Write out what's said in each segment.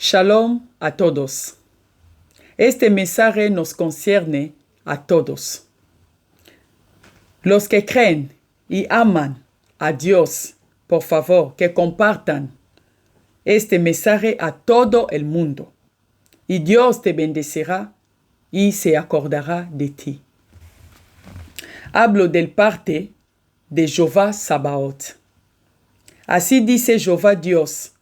Shalom a todos. Este mensaje nos concierne a todos. Los que creen y aman a Dios, por favor, que compartan este mensaje a todo el mundo. Y Dios te bendecirá y se acordará de ti. Hablo del parte de Jehová Sabaoth. Así dice Jehová Dios,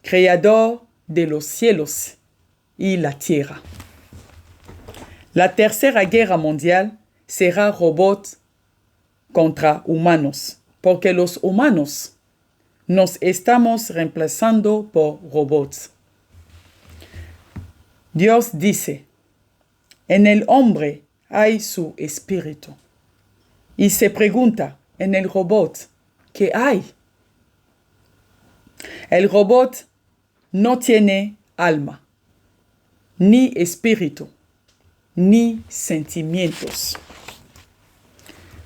creador de los cielos y la tierra. La tercera guerra mundial será robots contra humanos, porque los humanos nos estamos reemplazando por robots. Dios dice, en el hombre hay su espíritu. Y se pregunta, en el robot, ¿qué hay? El robot no tiene alma, ni espíritu, ni sentimientos.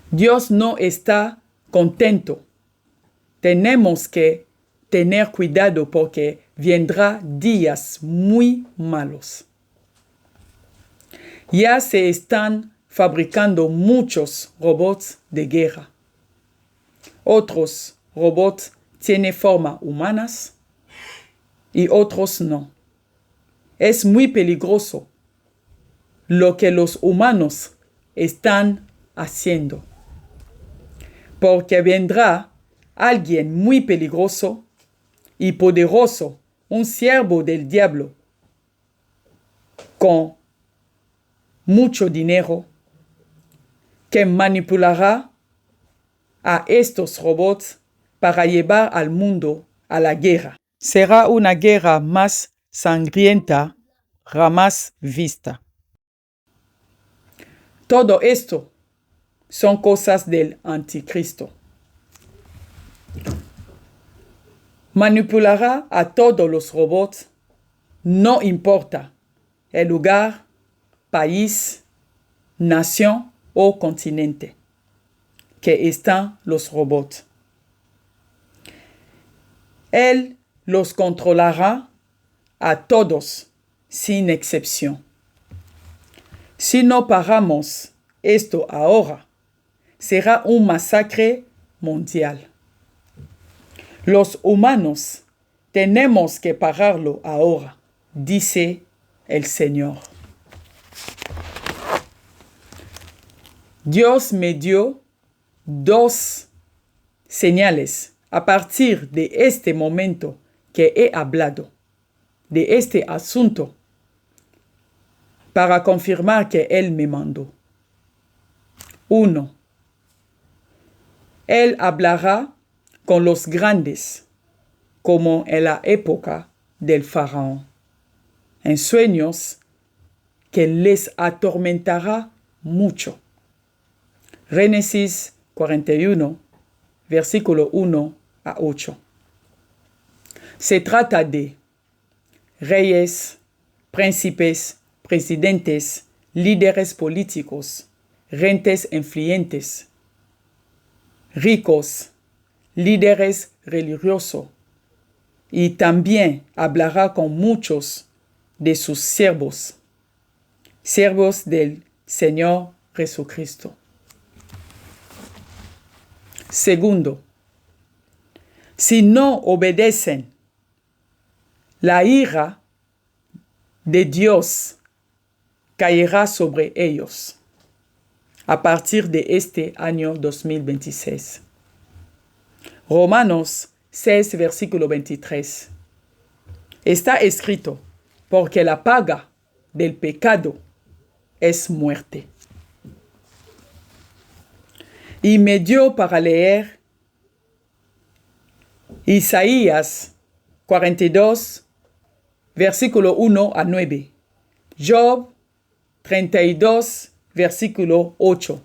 Dios no está contento. Tenemos que tener cuidado porque vendrán días muy malos. Ya se están fabricando muchos robots de guerra. Otros robots tienen formas humanas y otros no. Es muy peligroso lo que los humanos están haciendo, porque vendrá alguien muy peligroso y poderoso, un siervo del diablo, con mucho dinero, que manipulará a estos robots para llevar al mundo a la guerra. Será una guerra más sangrienta jamás vista. Todo esto son cosas del anticristo. Manipulará a todos los robots, no importa el lugar, país, nación o continente que están los robots. Él los controlará a todos sin excepción. Si no paramos esto ahora, será un masacre mundial. Los humanos tenemos que pararlo ahora, dice el Señor. Dios me dio dos señales a partir de este momento que he hablado de este asunto para confirmar que Él me mandó. 1. Él hablará con los grandes, como en la época del faraón, en sueños que les atormentará mucho. Génesis 41, versículo 1 a 8. Se trata de reyes, príncipes, presidentes, líderes políticos, gentes influyentes, ricos, líderes religiosos, y también hablará con muchos de sus siervos, siervos del Señor Jesucristo. Segundo, si no obedecen, la ira de Dios caerá sobre ellos a partir de este año 2026. Romanos 6, versículo 23. Está escrito, porque la paga del pecado es muerte. Y me dio para leer Isaías 42, versículo 1 a 9. Job 32, versículo 8.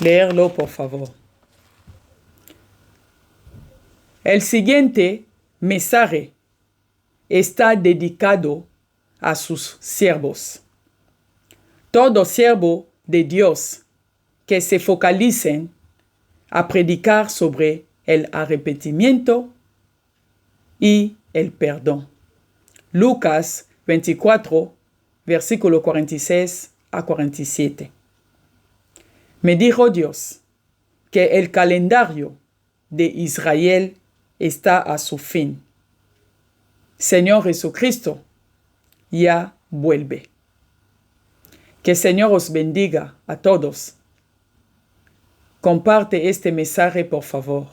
Leerlo, por favor. El siguiente mensaje está dedicado a sus siervos. Todo siervo de Dios que se focalicen a predicar sobre el arrepentimiento y el perdón. Lucas 24, versículo 46 a 47. Me dijo Dios que el calendario de Israel está a su fin. Señor Jesucristo ya vuelve. Que el Señor os bendiga a todos. Comparte este mensaje, por favor.